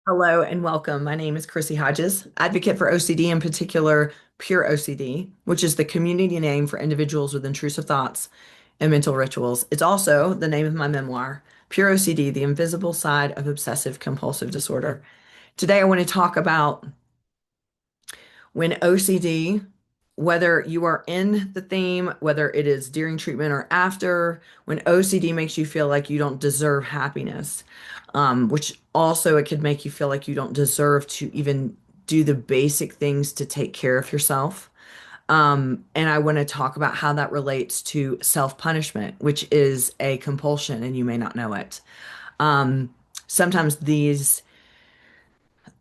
Hello and welcome. My name is Chrissy Hodges, advocate for OCD, in particular, pure OCD, which is the community name for individuals with intrusive thoughts and mental rituals. It's also the name of my memoir, Pure OCD, The Invisible Side of Obsessive Compulsive Disorder. Today, I want to talk about when OCD, whether you are in the theme, whether it is during treatment or after, when OCD makes you feel like you don't deserve happiness, which also it could make you feel like you don't deserve to even do the basic things to take care of yourself. And I want to talk about how that relates to self-punishment, which is a compulsion, and you may not know it. Um, Sometimes this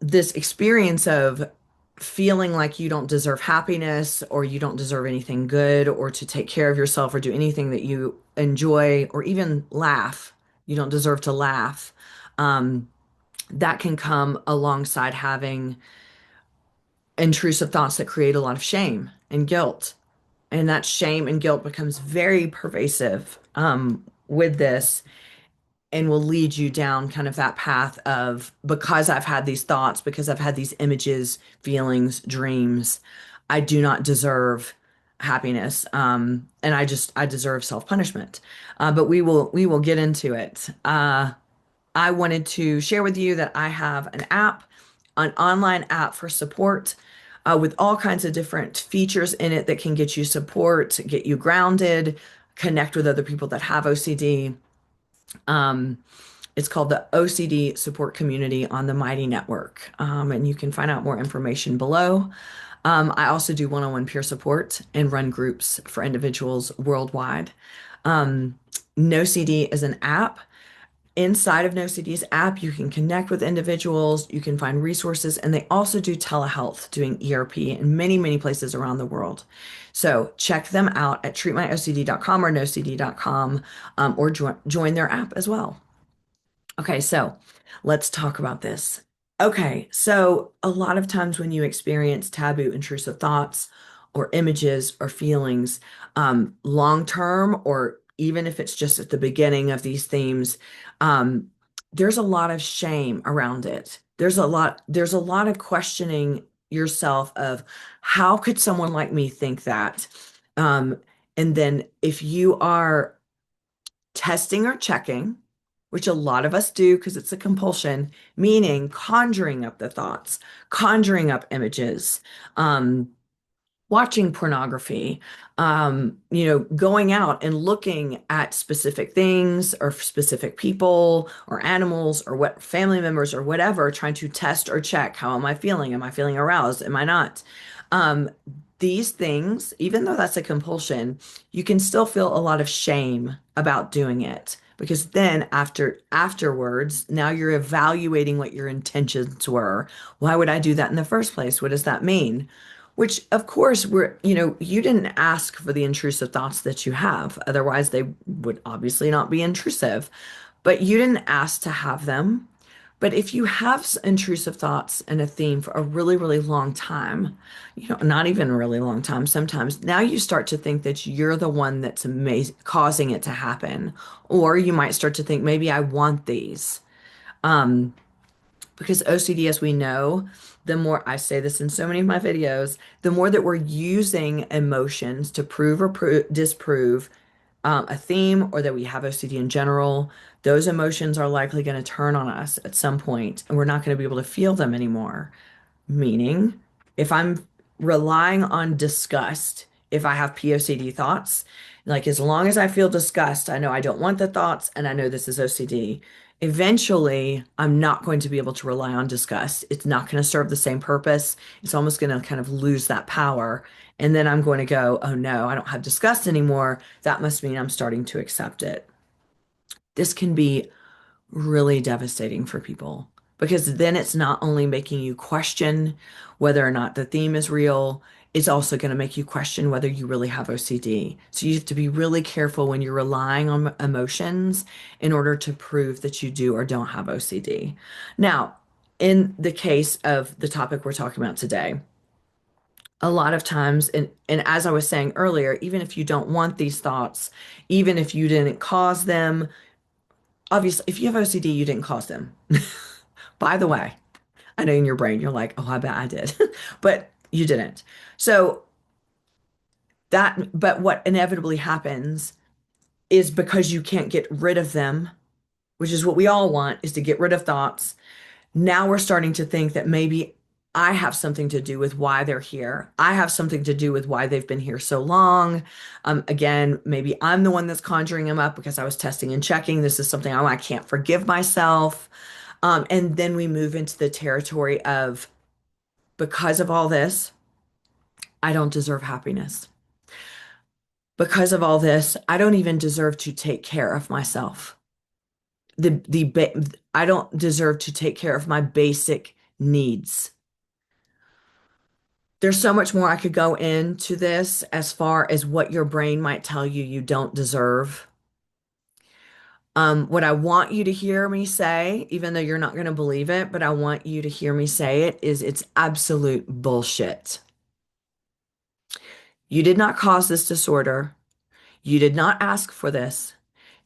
experience of feeling like you don't deserve happiness or you don't deserve anything good or to take care of yourself or do anything that you enjoy or even laugh. You don't deserve to laugh. Um, that can come alongside having intrusive thoughts that create a lot of shame and guilt. And that shame and guilt becomes very pervasive with this and will lead you down kind of that path of because I've had these thoughts, because I've had these images, feelings, dreams, I do not deserve happiness. And I deserve self-punishment. But we will get into it. I wanted to share with you that I have an app, an online app for support. With all kinds of different features in it that can get you support, get you grounded, connect with other people that have OCD. Um, it's called the OCD Support Community on the Mighty Network. And you can find out more information below. I also do one-on-one peer support and run groups for individuals worldwide. Um, NoCD is an app. Inside of NoCD's app, you can connect with individuals, you can find resources, and they also do telehealth, doing ERP in many, many places around the world. So check them out at treatmyocd.com or nocd.com, or join their app as well. Okay, so let's talk about this. Okay, so a lot of times when you experience taboo, intrusive thoughts or images or feelings, long term, or even if it's just at the beginning of these themes, um, there's a lot of shame around it. There's a lot of questioning yourself of how could someone like me think that? Um, and then if you are testing or checking, which a lot of us do because it's a compulsion, meaning conjuring up the thoughts, conjuring up images, um, watching pornography, going out and looking at specific things or specific people or animals or what family members or whatever, trying to test or check how am I feeling? Am I feeling aroused? Am I not? Um, these things, even though that's a compulsion, you can still feel a lot of shame about doing it because then afterwards, now you're evaluating what your intentions were. Why would I do that in the first place? What does that mean? Which, of course, you didn't ask for the intrusive thoughts that you have. Otherwise, they would obviously not be intrusive. But you didn't ask to have them. But if you have intrusive thoughts and a theme for a really, really long time, not even a really long time, sometimes now you start to think that you're the one that's causing it to happen. Or you might start to think, maybe I want these. Um, because OCD, as we know, the more I say this in so many of my videos, the more that we're using emotions to prove or disprove a theme or that we have OCD in general, those emotions are likely going to turn on us at some point and we're not going to be able to feel them anymore. Meaning, if I'm relying on disgust, if I have POCD thoughts, like as long as I feel disgust, I know I don't want the thoughts and I know this is OCD. Eventually, I'm not going to be able to rely on disgust. It's not going to serve the same purpose. It's almost going to kind of lose that power. And then I'm going to go, oh no, I don't have disgust anymore. That must mean I'm starting to accept it. This can be really devastating for people because then it's not only making you question whether or not the theme is real, it's also going to make you question whether you really have OCD. So you have to be really careful when you're relying on emotions in order to prove that you do or don't have OCD. Now, in the case of the topic we're talking about today, a lot of times, and as I was saying earlier, even if you don't want these thoughts, even if you didn't cause them, obviously, if you have OCD, you didn't cause them. By the way. I know in your brain you're like, oh, I bet I did, but you didn't. So but what inevitably happens is because you can't get rid of them, which is what we all want, is to get rid of thoughts. Now we're starting to think that maybe I have something to do with why they're here. I have something to do with why they've been here so long. Again, maybe I'm the one that's conjuring them up because I was testing and checking. This is something I can't forgive myself. And then we move into the territory of because of all this, I don't deserve happiness. Because of all this, I don't even deserve to take care of myself. I don't deserve to take care of my basic needs. There's so much more I could go into this as far as what your brain might tell you you don't deserve. What I want you to hear me say, even though you're not going to believe it, but I want you to hear me say it, is it's absolute bullshit. You did not cause this disorder. You did not ask for this.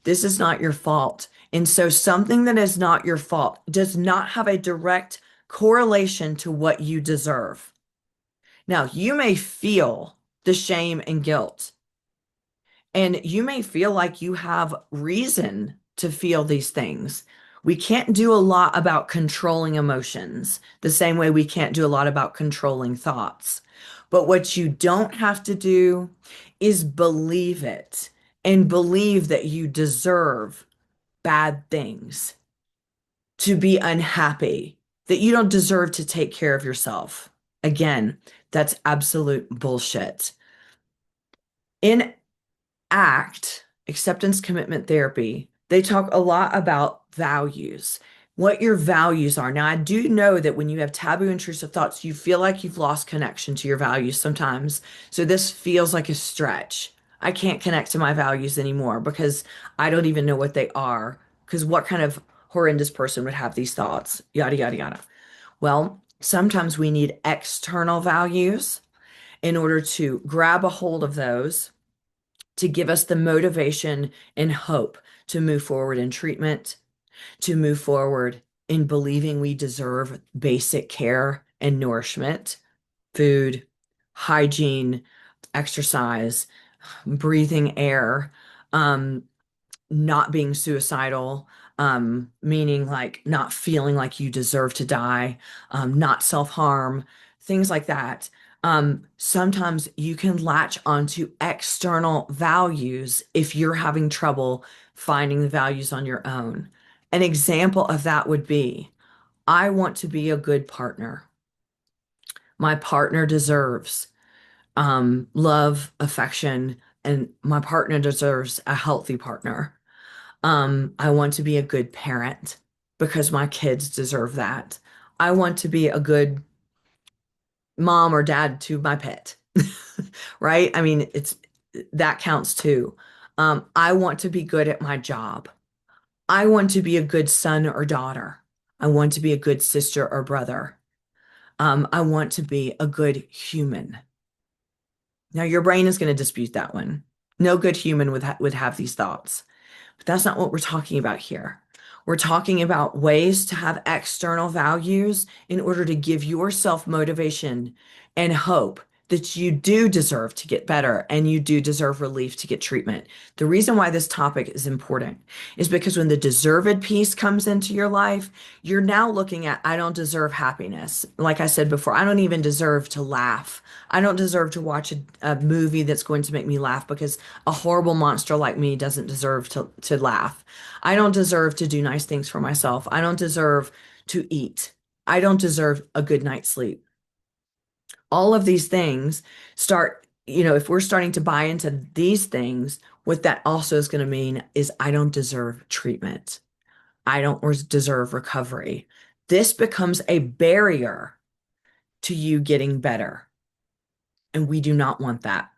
This is not your fault. And so something that is not your fault does not have a direct correlation to what you deserve. Now, you may feel the shame and guilt, and you may feel like you have reason to feel these things. We can't do a lot about controlling emotions the same way we can't do a lot about controlling thoughts. But what you don't have to do is believe it and believe that you deserve bad things, to be unhappy, that you don't deserve to take care of yourself. Again, that's absolute bullshit. In ACT, acceptance commitment therapy, they talk a lot about values, what your values are. Now, I do know that when you have taboo, intrusive thoughts, you feel like you've lost connection to your values sometimes. So this feels like a stretch. I can't connect to my values anymore because I don't even know what they are. Because what kind of horrendous person would have these thoughts? Yada, yada, yada. Well, sometimes we need external values in order to grab a hold of those to give us the motivation and hope to move forward in treatment, to move forward in believing we deserve basic care and nourishment, food, hygiene, exercise, breathing air, um, not being suicidal, meaning like not feeling like you deserve to die, not self-harm, things like that. Sometimes you can latch onto external values if you're having trouble finding the values on your own. An example of that would be, I want to be a good partner. My partner deserves love, affection, and my partner deserves a healthy partner. I want to be a good parent because my kids deserve that. I want to be a good mom or dad to my pet, right? I mean, it's that counts too. I want to be good at my job. I want to be a good son or daughter. I want to be a good sister or brother. I want to be a good human. Now, your brain is going to dispute that one. No good human would have these thoughts. But that's not what we're talking about here. We're talking about ways to have external values in order to give yourself motivation and hope that you do deserve to get better and you do deserve relief to get treatment. The reason why this topic is important is because when the deserved piece comes into your life, you're now looking at, I don't deserve happiness. Like I said before, I don't even deserve to laugh. I don't deserve to watch a movie that's going to make me laugh because a horrible monster like me doesn't deserve to laugh. I don't deserve to do nice things for myself. I don't deserve to eat. I don't deserve a good night's sleep. All of these things start, if we're starting to buy into these things, what that also is going to mean is I don't deserve treatment. I don't deserve recovery. This becomes a barrier to you getting better. And we do not want that.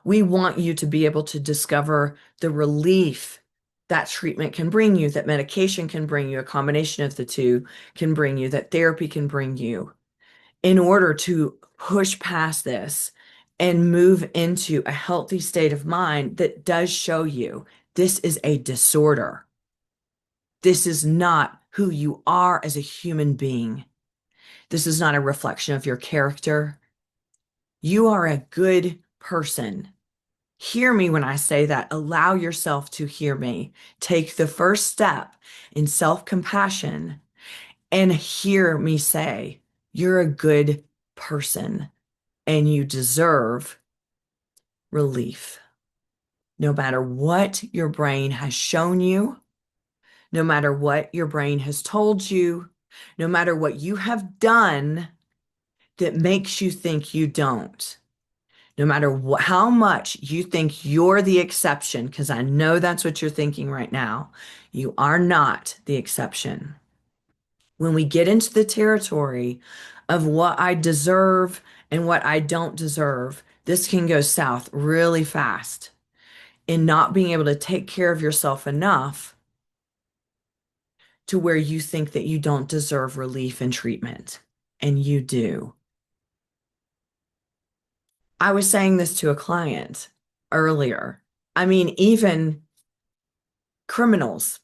We want you to be able to discover the relief that treatment can bring you, that medication can bring you, a combination of the two can bring you, that therapy can bring you, in order to push past this and move into a healthy state of mind that does show you this is a disorder. This is not who you are as a human being. This is not a reflection of your character. You are a good person. Hear me when I say that. Allow yourself to hear me. Take the first step in self-compassion and hear me say, you're a good person and you deserve relief. No matter what your brain has shown you, no matter what your brain has told you, no matter what you have done that makes you think you don't, no matter how much you think you're the exception, because I know that's what you're thinking right now, you are not the exception. When we get into the territory of what I deserve and what I don't deserve, this can go south really fast in not being able to take care of yourself enough to where you think that you don't deserve relief and treatment, and you do. I was saying this to a client earlier. I mean, even criminals,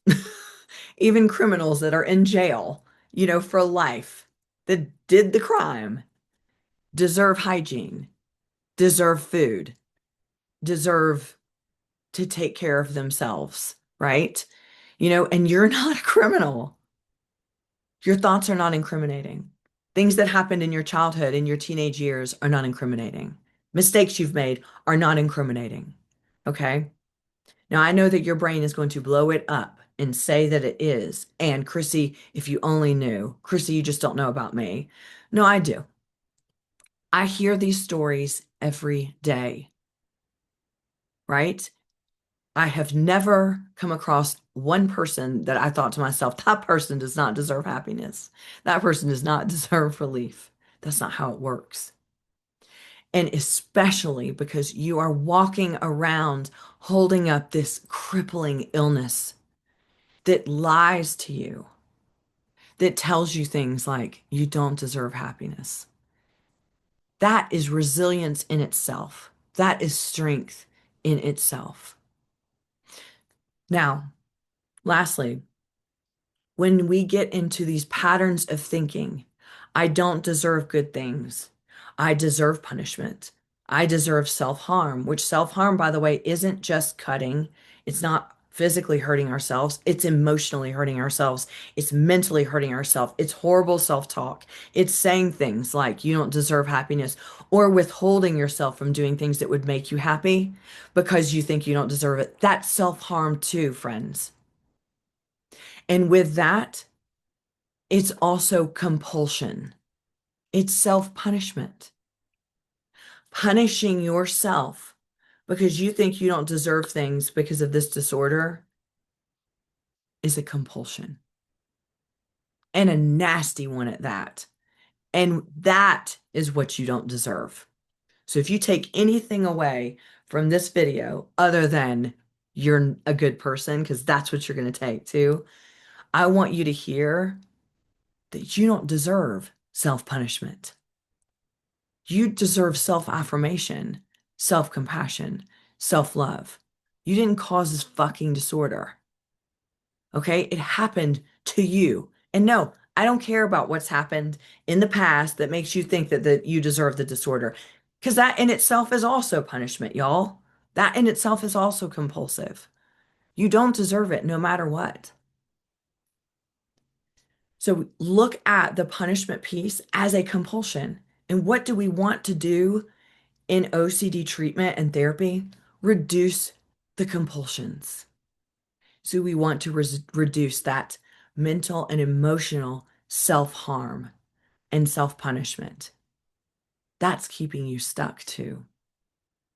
even criminals that are in jail, for life, that did the crime, deserve hygiene, deserve food, deserve to take care of themselves, right? And you're not a criminal. Your thoughts are not incriminating. Things that happened in your childhood, in your teenage years, are not incriminating. Mistakes you've made are not incriminating. Okay? Now, I know that your brain is going to blow it up and say that it is. And Chrissy, if you only knew, Chrissy, you just don't know about me. No, I do. I hear these stories every day, right? I have never come across one person that I thought to myself, that person does not deserve happiness. That person does not deserve relief. That's not how it works. And especially because you are walking around holding up this crippling illness that lies to you, that tells you things like you don't deserve happiness. That is resilience in itself. That is strength in itself. Now, lastly, when we get into these patterns of thinking, I don't deserve good things. I deserve punishment. I deserve self-harm, which self-harm, by the way, isn't just cutting. It's not physically hurting ourselves. It's emotionally hurting ourselves. It's mentally hurting ourselves. It's horrible self-talk. It's saying things like you don't deserve happiness or withholding yourself from doing things that would make you happy because you think you don't deserve it. That's self-harm too, friends. And with that, it's also compulsion. It's self-punishment. Punishing yourself because you think you don't deserve things because of this disorder is a compulsion, and a nasty one at that. And that is what you don't deserve. So if you take anything away from this video other than you're a good person, because that's what you're going to take too, I want you to hear that you don't deserve self-punishment. You deserve self-affirmation, self-compassion, self-love. You didn't cause this fucking disorder. Okay? It happened to you. And no, I don't care about what's happened in the past that makes you think that you deserve the disorder. Because that in itself is also punishment, y'all. That in itself is also compulsive. You don't deserve it no matter what. So look at the punishment piece as a compulsion. And what do we want to do in OCD treatment and therapy? Reduce the compulsions. So we want to reduce that mental and emotional self-harm and self-punishment. That's keeping you stuck too.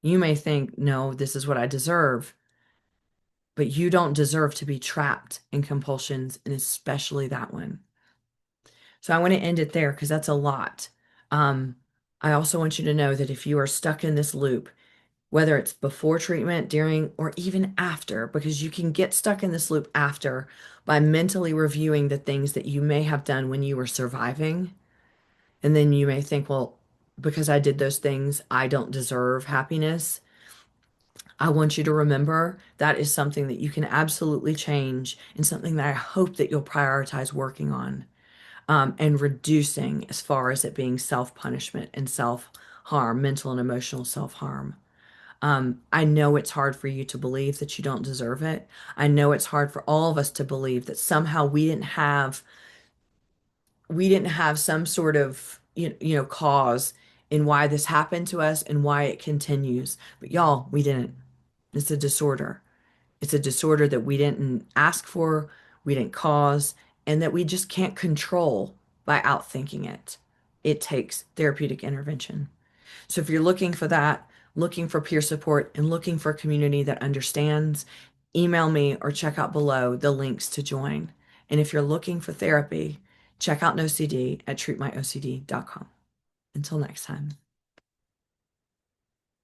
You may think, no, this is what I deserve, but you don't deserve to be trapped in compulsions, and especially that one. So I want to end it there because that's a lot. Um, I also want you to know that if you are stuck in this loop, whether it's before treatment, during, or even after, because you can get stuck in this loop after by mentally reviewing the things that you may have done when you were surviving. And then you may think, well, because I did those things, I don't deserve happiness. I want you to remember that is something that you can absolutely change and something that I hope that you'll prioritize working on, and reducing as far as it being self-punishment and self-harm, mental and emotional self-harm. I know it's hard for you to believe that you don't deserve it. I know it's hard for all of us to believe that somehow we didn't have some sort of cause in why this happened to us and why it continues. But y'all, we didn't. It's a disorder. It's a disorder that we didn't ask for, we didn't cause, and that we just can't control by outthinking it. It takes therapeutic intervention. So if you're looking for that, looking for peer support, and looking for a community that understands, email me or check out below the links to join. And if you're looking for therapy, check out OCD at treatmyocd.com. Until next time.